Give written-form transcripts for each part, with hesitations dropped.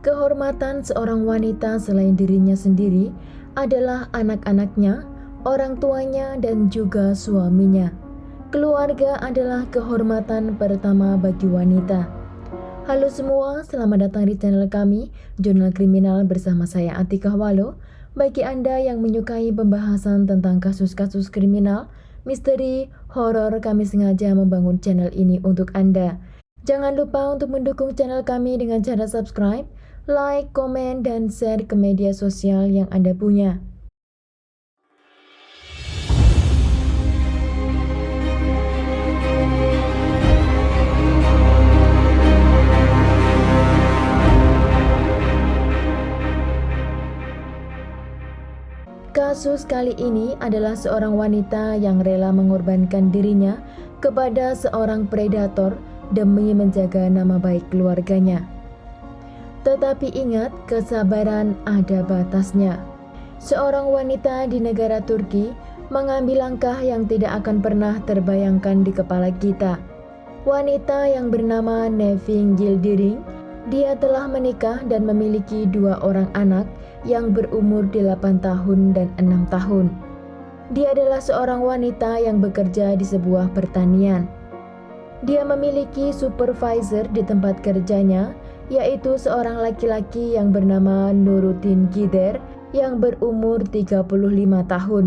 Kehormatan seorang wanita selain dirinya sendiri adalah anak-anaknya, orang tuanya, dan juga suaminya. Keluarga adalah kehormatan pertama bagi wanita. Halo semua, selamat datang di channel kami, Jurnal Kriminal bersama saya Atika Walo. Bagi Anda yang menyukai pembahasan tentang kasus-kasus kriminal, misteri, horor, kami sengaja membangun channel ini untuk Anda. Jangan lupa untuk mendukung channel kami dengan cara subscribe, like, komen, dan share ke media sosial yang Anda punya. Kasus kali ini adalah seorang wanita yang rela mengorbankan dirinya kepada seorang predator demi menjaga nama baik keluarganya. Tetapi ingat, kesabaran ada batasnya. Seorang wanita di negara Turki mengambil langkah yang tidak akan pernah terbayangkan di kepala kita. Wanita yang bernama Nevin Yildirim, dia telah menikah dan memiliki 2 orang anak yang berumur 8 tahun dan 6 tahun. Dia adalah seorang wanita yang bekerja di sebuah pertanian. Dia memiliki supervisor di tempat kerjanya, yaitu seorang laki-laki yang bernama Nuruddin Gider yang berumur 35 tahun,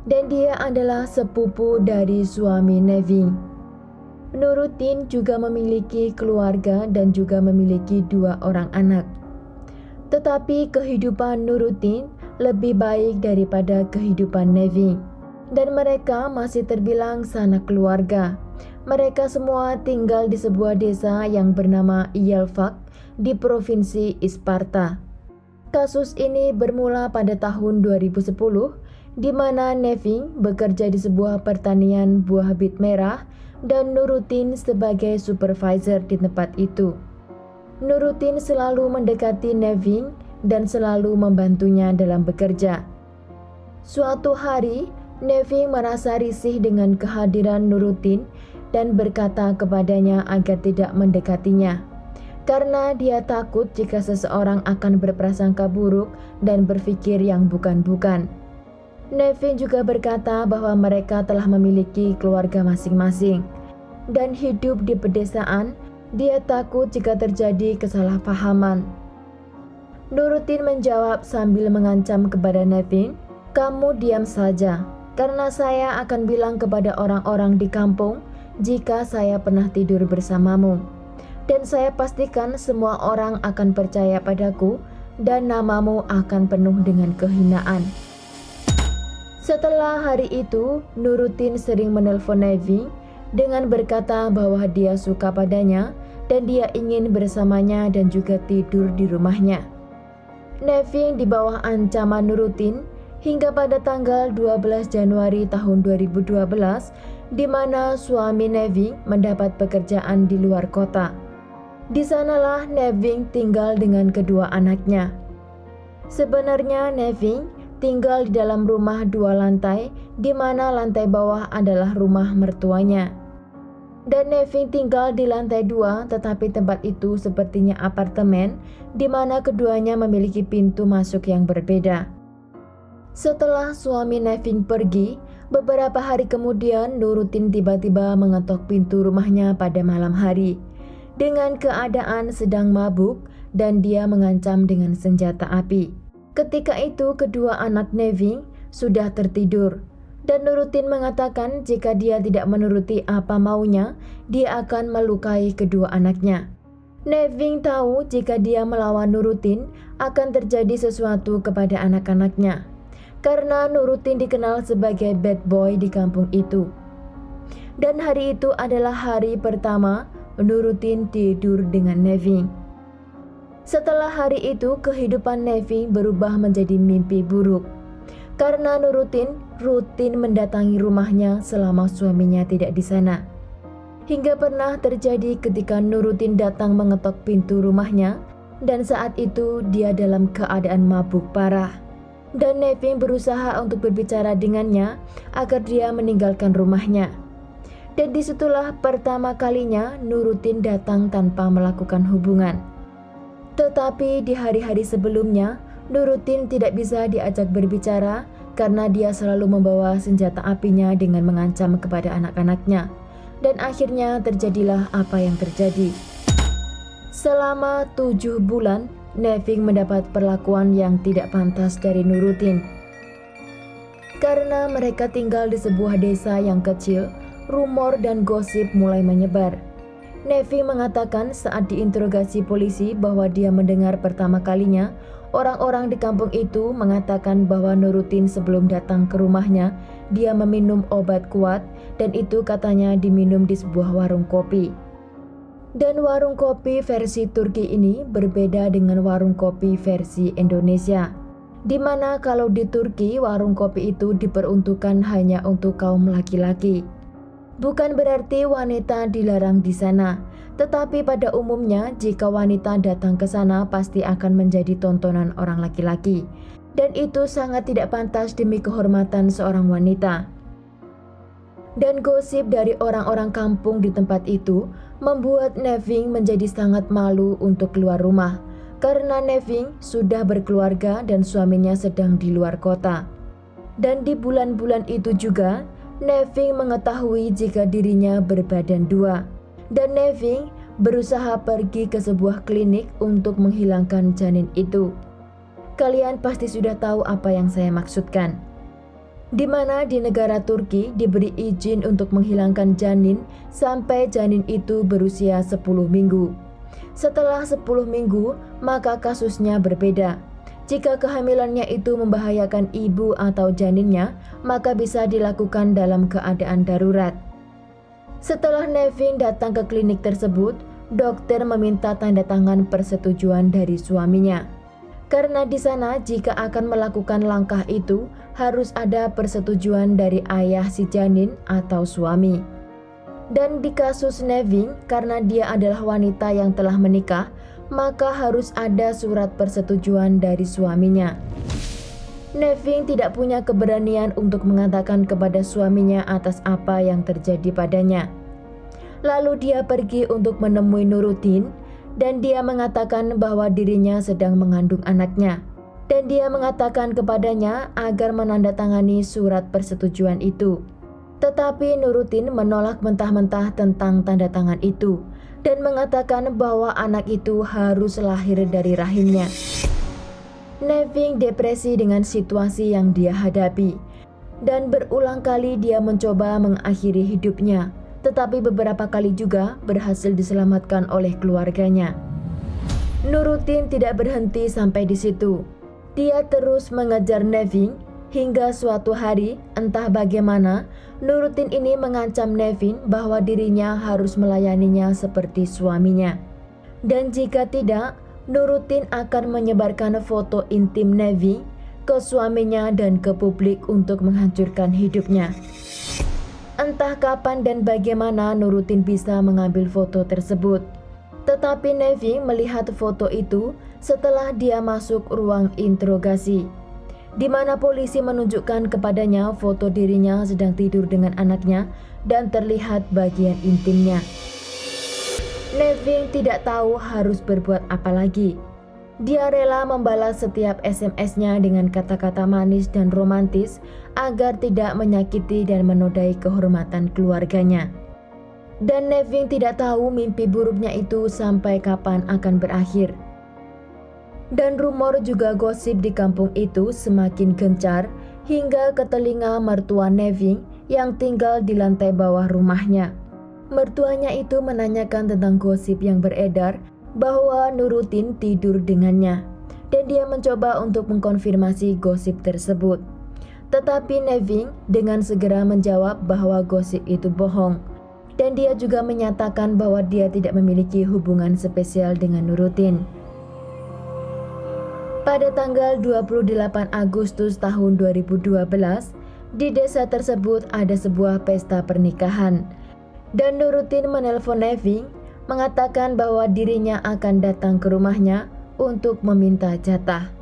dan dia adalah sepupu dari suami Nevin. Nuruddin juga memiliki keluarga dan juga memiliki 2 orang anak. Tetapi kehidupan Nuruddin lebih baik daripada kehidupan Nevin, dan mereka masih terbilang sanak keluarga. Mereka semua tinggal di sebuah desa yang bernama Yelvak di provinsi Isparta. Kasus ini bermula pada tahun 2010, di mana Nevin bekerja di sebuah pertanian buah bit merah dan Nuruddin sebagai supervisor di tempat itu. Nuruddin selalu mendekati Nevin dan selalu membantunya dalam bekerja. Suatu hari, Nevin merasa risih dengan kehadiran Nuruddin dan berkata kepadanya agar tidak mendekatinya, karena dia takut jika seseorang akan berprasangka buruk dan berpikir yang bukan-bukan. Nevin juga berkata bahwa mereka telah memiliki keluarga masing-masing dan hidup di pedesaan. Dia takut jika terjadi kesalahpahaman. Nuruddin menjawab sambil mengancam kepada Nevin, "Kamu diam saja, karena saya akan bilang kepada orang-orang di kampung jika saya pernah tidur bersamamu. Dan saya pastikan semua orang akan percaya padaku dan namamu akan penuh dengan kehinaan." Setelah hari itu, Nuruddin sering menelpon Nevin dengan berkata bahwa dia suka padanya dan dia ingin bersamanya dan juga tidur di rumahnya. Nevin di bawah ancaman Nuruddin hingga pada tanggal 12 Januari tahun 2012, di mana suami Nevin mendapat pekerjaan di luar kota. Di sanalah Nevin tinggal dengan kedua anaknya. Sebenarnya Nevin tinggal di dalam rumah 2 lantai, di mana lantai bawah adalah rumah mertuanya. Dan Nevin tinggal di lantai 2, tetapi tempat itu sepertinya apartemen, di mana keduanya memiliki pintu masuk yang berbeda. Setelah suami Nevin pergi, beberapa hari kemudian Nuruddin tiba-tiba mengetok pintu rumahnya pada malam hari, dengan keadaan sedang mabuk dan dia mengancam dengan senjata api. Ketika itu kedua anak Nevin sudah tertidur, dan Nuruddin mengatakan jika dia tidak menuruti apa maunya, dia akan melukai kedua anaknya. Nevin tahu jika dia melawan Nuruddin akan terjadi sesuatu kepada anak-anaknya, karena Nuruddin dikenal sebagai bad boy di kampung itu. Dan hari itu adalah hari pertama Nuruddin tidur dengan Nevin. Setelah hari itu, kehidupan Nevin berubah menjadi mimpi buruk, karena Nuruddin rutin mendatangi rumahnya selama suaminya tidak di sana. Hingga pernah terjadi ketika Nuruddin datang mengetok pintu rumahnya, dan saat itu dia dalam keadaan mabuk parah. Dan Nevin berusaha untuk berbicara dengannya agar dia meninggalkan rumahnya. Dan disitulah pertama kalinya Nuruddin datang tanpa melakukan hubungan. Tetapi di hari-hari sebelumnya, Nuruddin tidak bisa diajak berbicara karena dia selalu membawa senjata apinya dengan mengancam kepada anak-anaknya. Dan akhirnya terjadilah apa yang terjadi. Selama 7 bulan, Neving mendapat perlakuan yang tidak pantas dari Nuruddin. Karena mereka tinggal di sebuah desa yang kecil, rumor dan gosip mulai menyebar. Neving mengatakan saat diinterogasi polisi bahwa dia mendengar pertama kalinya orang-orang di kampung itu mengatakan bahwa Nuruddin sebelum datang ke rumahnya, dia meminum obat kuat dan itu katanya diminum di sebuah warung kopi. Dan warung kopi versi Turki ini berbeda dengan warung kopi versi Indonesia, di mana kalau di Turki warung kopi itu diperuntukkan hanya untuk kaum laki-laki. Bukan berarti wanita dilarang di sana, tetapi pada umumnya jika wanita datang ke sana pasti akan menjadi tontonan orang laki-laki. Dan itu sangat tidak pantas demi kehormatan seorang wanita. Dan gosip dari orang-orang kampung di tempat itu membuat Neving menjadi sangat malu untuk keluar rumah. Karena Neving sudah berkeluarga dan suaminya sedang di luar kota. Dan di bulan-bulan itu juga, Neving mengetahui jika dirinya berbadan dua, dan Neving berusaha pergi ke sebuah klinik untuk menghilangkan janin itu. Kalian pasti sudah tahu apa yang saya maksudkan. Di mana di negara Turki diberi izin untuk menghilangkan janin sampai janin itu berusia 10 minggu. Setelah 10 minggu, maka kasusnya berbeda. Jika kehamilannya itu membahayakan ibu atau janinnya, maka bisa dilakukan dalam keadaan darurat. Setelah Neving datang ke klinik tersebut, dokter meminta tanda tangan persetujuan dari suaminya. Karena di sana jika akan melakukan langkah itu, harus ada persetujuan dari ayah si janin atau suami. Dan di kasus Neving, karena dia adalah wanita yang telah menikah, maka harus ada surat persetujuan dari suaminya. Neving tidak punya keberanian untuk mengatakan kepada suaminya atas apa yang terjadi padanya. Lalu dia pergi untuk menemui Nuruddin dan dia mengatakan bahwa dirinya sedang mengandung anaknya. Dan dia mengatakan kepadanya agar menandatangani surat persetujuan itu. Tetapi Nuruddin menolak mentah-mentah tentang tanda tangan itu dan mengatakan bahwa anak itu harus lahir dari rahimnya. Neving depresi dengan situasi yang dia hadapi dan berulang kali dia mencoba mengakhiri hidupnya, tetapi beberapa kali juga berhasil diselamatkan oleh keluarganya. Nuruddin tidak berhenti sampai di situ. Dia terus mengejar Neving hingga suatu hari entah bagaimana Nuruddin ini mengancam Neving bahwa dirinya harus melayaninya seperti suaminya. Dan jika tidak, Nuruddin akan menyebarkan foto intim Neving ke suaminya dan ke publik untuk menghancurkan hidupnya. Entah kapan dan bagaimana Nuruddin bisa mengambil foto tersebut. Tetapi Neving melihat foto itu setelah dia masuk ruang interogasi, di mana polisi menunjukkan kepadanya foto dirinya sedang tidur dengan anaknya dan terlihat bagian intimnya. Neving tidak tahu harus berbuat apa lagi. Dia rela membalas setiap SMS-nya dengan kata-kata manis dan romantis agar tidak menyakiti dan menodai kehormatan keluarganya. Dan Neving tidak tahu mimpi buruknya itu sampai kapan akan berakhir. Dan rumor juga gosip di kampung itu semakin gencar hingga ke telinga mertua Neving yang tinggal di lantai bawah rumahnya. Mertuanya itu menanyakan tentang gosip yang beredar bahwa Nuruddin tidur dengannya, dan dia mencoba untuk mengkonfirmasi gosip tersebut. Tetapi Neving dengan segera menjawab bahwa gosip itu bohong, dan dia juga menyatakan bahwa dia tidak memiliki hubungan spesial dengan Nuruddin. Pada tanggal 28 Agustus tahun 2012, di desa tersebut ada sebuah pesta pernikahan. Dan Nuruddin menelpon Neving mengatakan bahwa dirinya akan datang ke rumahnya untuk meminta jatah.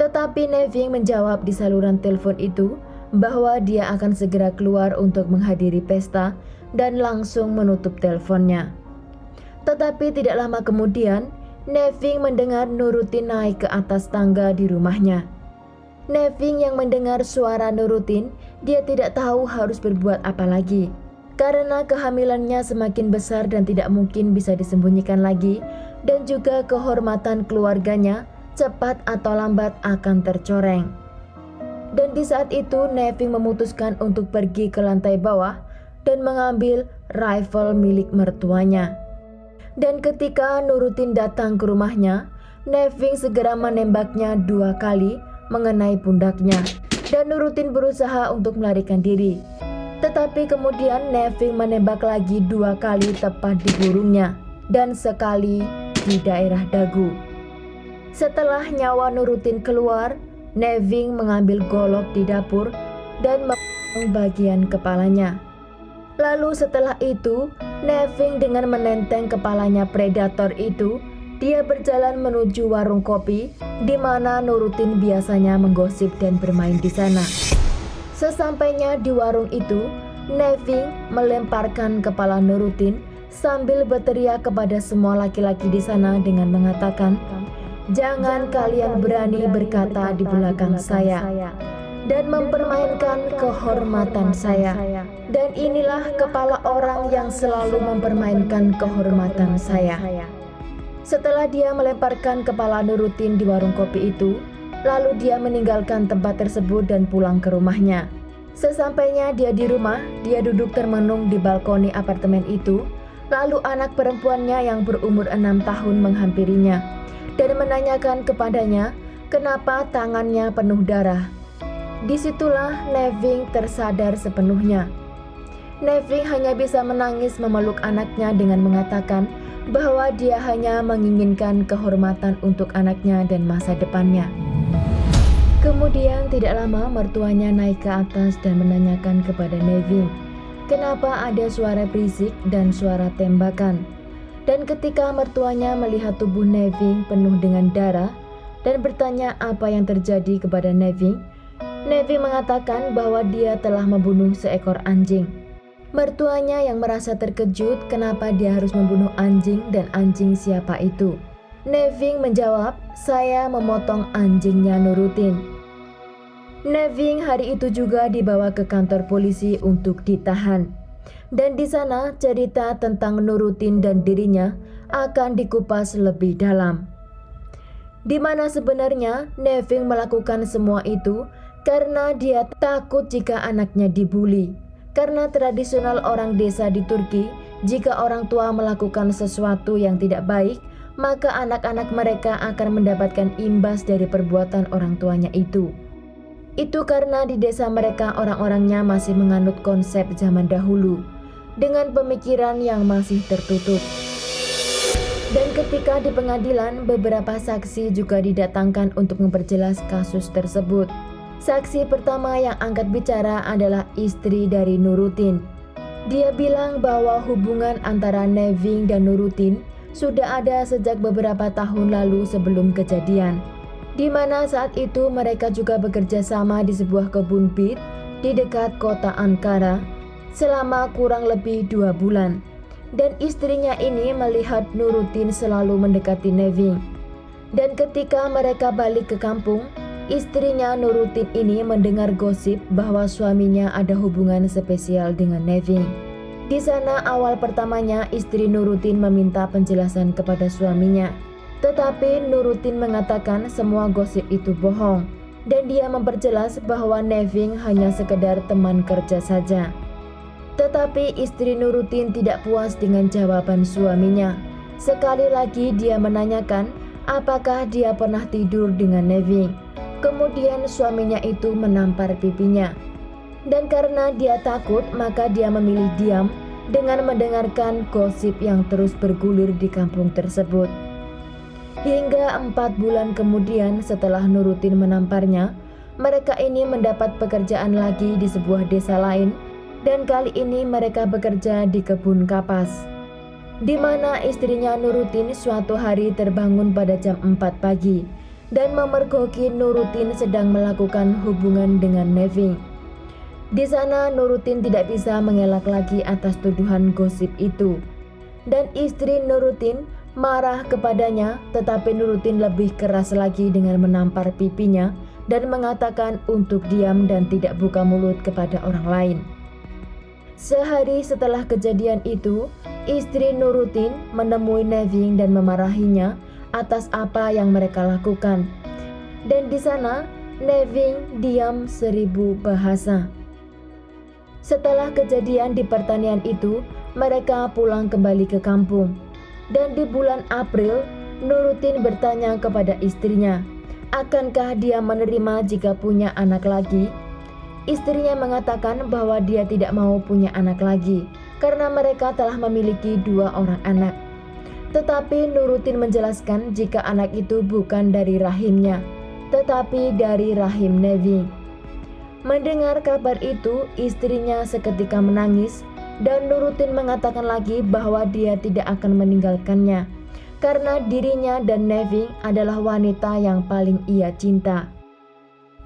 Tetapi Neving menjawab di saluran telepon itu bahwa dia akan segera keluar untuk menghadiri pesta dan langsung menutup teleponnya. Tetapi tidak lama kemudian, Neving mendengar Nurutin naik ke atas tangga di rumahnya. Neving yang mendengar suara Nurutin, dia tidak tahu harus berbuat apa lagi. Karena kehamilannya semakin besar dan tidak mungkin bisa disembunyikan lagi, dan juga kehormatan keluarganya cepat atau lambat akan tercoreng. Dan di saat itu Neving memutuskan untuk pergi ke lantai bawah dan mengambil rifle milik mertuanya. Dan ketika Nurutin datang ke rumahnya, Neving segera menembaknya 2 kali mengenai pundaknya, dan Nurutin berusaha untuk melarikan diri. Tetapi kemudian Neving menembak lagi 2 kali tepat di burungnya dan sekali di daerah dagu. Setelah nyawa Nurutin keluar, Neving mengambil golok di dapur dan memotong bagian kepalanya. Lalu setelah itu, Neving dengan menenteng kepalanya predator itu, dia berjalan menuju warung kopi di mana Nurutin biasanya menggosip dan bermain di sana. Sesampainya di warung itu, Neving melemparkan kepala Nurutin sambil berteriak kepada semua laki-laki di sana dengan mengatakan, "Jangan kalian berani berkata di belakang saya dan mempermainkan kehormatan saya. Dan inilah kepala orang yang selalu mempermainkan kehormatan saya." Setelah dia melemparkan kepala Nurutin di warung kopi itu, lalu dia meninggalkan tempat tersebut dan pulang ke rumahnya. Sesampainya dia di rumah, dia duduk termenung di balkoni apartemen itu. Lalu anak perempuannya yang berumur 6 tahun menghampirinya dan menanyakan kepadanya kenapa tangannya penuh darah. Disitulah Neving tersadar sepenuhnya. Neving hanya bisa menangis memeluk anaknya dengan mengatakan bahwa dia hanya menginginkan kehormatan untuk anaknya dan masa depannya. Kemudian tidak lama mertuanya naik ke atas dan menanyakan kepada Neving, kenapa ada suara berisik dan suara tembakan. Dan ketika mertuanya melihat tubuh Neving penuh dengan darah dan bertanya apa yang terjadi kepada Neving, Neving mengatakan bahwa dia telah membunuh seekor anjing. Mertuanya yang merasa terkejut kenapa dia harus membunuh anjing dan anjing siapa itu. Neving menjawab, "Saya memotong anjingnya Nurutin." Neving hari itu juga dibawa ke kantor polisi untuk ditahan. Dan di sana cerita tentang Nurutin dan dirinya akan dikupas lebih dalam. Di mana sebenarnya Neving melakukan semua itu karena dia takut jika anaknya dibully. Karena tradisional orang desa di Turki, jika orang tua melakukan sesuatu yang tidak baik, maka anak-anak mereka akan mendapatkan imbas dari perbuatan orang tuanya itu. Itu karena di desa mereka orang-orangnya masih menganut konsep zaman dahulu, dengan pemikiran yang masih tertutup. Dan ketika di pengadilan, beberapa saksi juga didatangkan untuk memperjelas kasus tersebut. Saksi pertama yang angkat bicara adalah istri dari Nurutin. Dia bilang bahwa hubungan antara Neving dan Nurutin sudah ada sejak beberapa tahun lalu sebelum kejadian, di mana saat itu mereka juga bekerja sama di sebuah kebun bit di dekat kota Ankara selama kurang lebih 2 bulan. Dan istrinya ini melihat Nurutin selalu mendekati Neving. Dan ketika mereka balik ke kampung, istrinya Nurutin ini mendengar gosip bahwa suaminya ada hubungan spesial dengan Neving. Di sana awal pertamanya istri Nurutin meminta penjelasan kepada suaminya. Tetapi Nurutin mengatakan semua gosip itu bohong. Dan dia memperjelas bahwa Neving hanya sekedar teman kerja saja. Tetapi istri Nurutin tidak puas dengan jawaban suaminya. Sekali lagi dia menanyakan apakah dia pernah tidur dengan Neving. Kemudian suaminya itu menampar pipinya. Dan karena dia takut, maka dia memilih diam dengan mendengarkan gosip yang terus bergulir di kampung tersebut. Hingga 4 bulan kemudian setelah Nurutin menamparnya, mereka ini mendapat pekerjaan lagi di sebuah desa lain. Dan kali ini mereka bekerja di kebun kapas, di mana istrinya Nurutin suatu hari terbangun pada jam 4 pagi dan memergoki Nurutin sedang melakukan hubungan dengan Neving. Di sana Nurutin tidak bisa mengelak lagi atas tuduhan gosip itu. Dan istri Nurutin marah kepadanya, tetapi Nurutin lebih keras lagi dengan menampar pipinya dan mengatakan untuk diam dan tidak buka mulut kepada orang lain. Sehari setelah kejadian itu, istri Nurutin menemui Neving dan memarahinya atas apa yang mereka lakukan. Dan di sana, Neving diam 1000 bahasa. Setelah kejadian di pertanian itu, mereka pulang kembali ke kampung. Dan di bulan April, Nurutin bertanya kepada istrinya, akankah dia menerima jika punya anak lagi? Istrinya mengatakan bahwa dia tidak mau punya anak lagi karena mereka telah memiliki 2 orang anak. Tetapi Nurutin menjelaskan jika anak itu bukan dari rahimnya, tetapi dari rahim Neving. Mendengar kabar itu, istrinya seketika menangis dan Nurutin mengatakan lagi bahwa dia tidak akan meninggalkannya karena dirinya dan Neving adalah wanita yang paling ia cinta.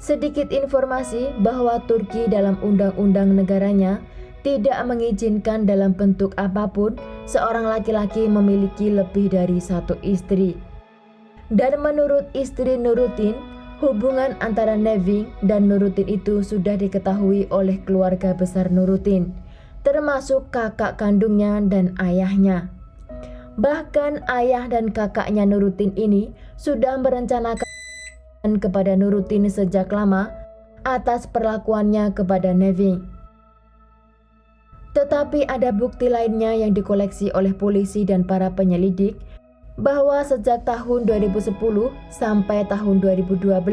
Sedikit informasi bahwa Turki dalam undang-undang negaranya tidak mengizinkan dalam bentuk apapun seorang laki-laki memiliki lebih dari 1 istri. Dan menurut istri Nurutin, hubungan antara Neving dan Nurutin itu sudah diketahui oleh keluarga besar Nurutin, termasuk kakak kandungnya dan ayahnya. Bahkan ayah dan kakaknya Nurutin ini sudah merencanakan kepada Nurutin sejak lama atas perlakuannya kepada Neving. Tetapi ada bukti lainnya yang dikoleksi oleh polisi dan para penyelidik bahwa sejak tahun 2010 sampai tahun 2012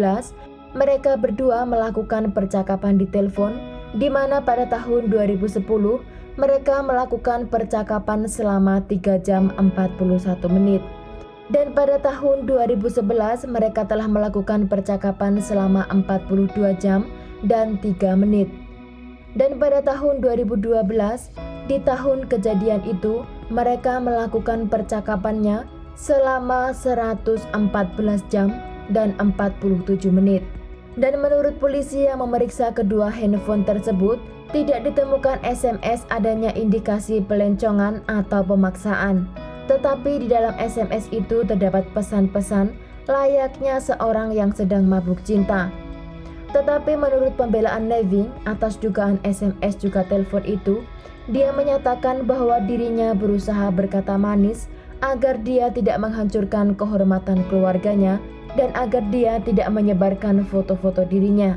mereka berdua melakukan percakapan di telepon, di mana pada tahun 2010 mereka melakukan percakapan selama 3 jam 41 menit. Dan pada tahun 2011 mereka telah melakukan percakapan selama 42 jam dan 3 menit. Dan pada tahun 2012, di tahun kejadian itu, mereka melakukan percakapannya selama 114 jam dan 47 menit. Dan menurut polisi yang memeriksa kedua handphone tersebut, tidak ditemukan SMS adanya indikasi pelencongan atau pemaksaan. Tetapi di dalam SMS itu terdapat pesan-pesan layaknya seorang yang sedang mabuk cinta. Tetapi menurut pembelaan Neving atas dugaan SMS juga telepon itu, dia menyatakan bahwa dirinya berusaha berkata manis agar dia tidak menghancurkan kehormatan keluarganya dan agar dia tidak menyebarkan foto-foto dirinya.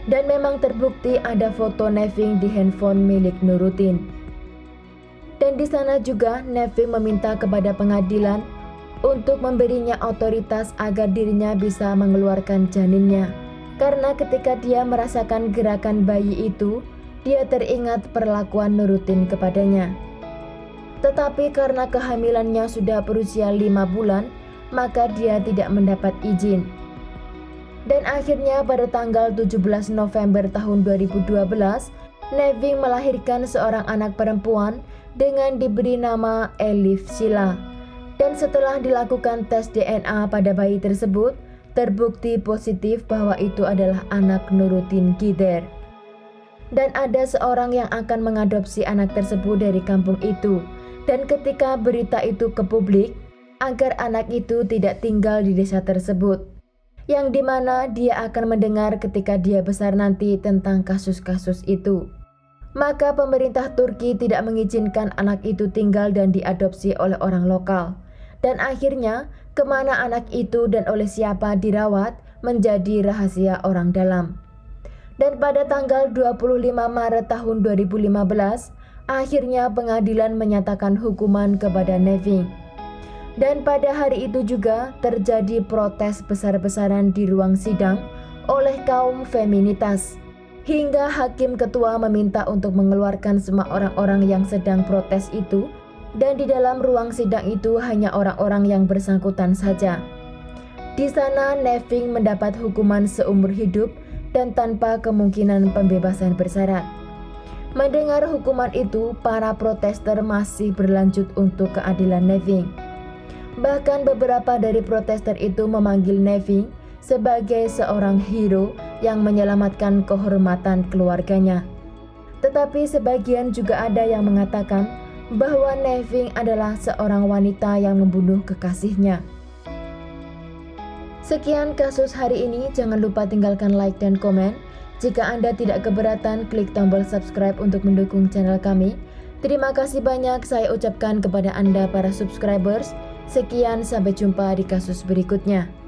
Dan memang terbukti ada foto Neving di handphone milik Nurutin. Dan di sana juga Neving meminta kepada pengadilan untuk memberinya otoritas agar dirinya bisa mengeluarkan janinnya. Karena ketika dia merasakan gerakan bayi itu, dia teringat perlakuan Nurutin kepadanya. Tetapi karena kehamilannya sudah berusia 5 bulan, maka dia tidak mendapat izin. Dan akhirnya pada tanggal 17 November tahun 2012, Neving melahirkan seorang anak perempuan dengan diberi nama Elif Sheila. Dan setelah dilakukan tes DNA pada bayi tersebut, terbukti positif bahwa itu adalah anak Nurutin Gider. Dan ada seorang yang akan mengadopsi anak tersebut dari kampung itu. Dan ketika berita itu ke publik, agar anak itu tidak tinggal di desa tersebut, yang dimana dia akan mendengar ketika dia besar nanti tentang kasus-kasus itu. Maka pemerintah Turki tidak mengizinkan anak itu tinggal dan diadopsi oleh orang lokal. Dan akhirnya, kemana anak itu dan oleh siapa dirawat menjadi rahasia orang dalam. Dan pada tanggal 25 Maret tahun 2015, akhirnya pengadilan menyatakan hukuman kepada Neving. Dan pada hari itu juga terjadi protes besar-besaran di ruang sidang oleh kaum feminitas. Hingga hakim ketua meminta untuk mengeluarkan semua orang-orang yang sedang protes itu, dan di dalam ruang sidang itu hanya orang-orang yang bersangkutan saja. Di sana Neving mendapat hukuman seumur hidup dan tanpa kemungkinan pembebasan bersyarat. Mendengar hukuman itu, para protester masih berlanjut untuk keadilan Neving. Bahkan beberapa dari protester itu memanggil Neving sebagai seorang hero yang menyelamatkan kehormatan keluarganya. Tetapi sebagian juga ada yang mengatakan bahwa Neving adalah seorang wanita yang membunuh kekasihnya. Sekian kasus hari ini, jangan lupa tinggalkan like dan komen. Jika Anda tidak keberatan, klik tombol subscribe untuk mendukung channel kami. Terima kasih banyak saya ucapkan kepada Anda para subscribers. Sekian, sampai jumpa di kasus berikutnya.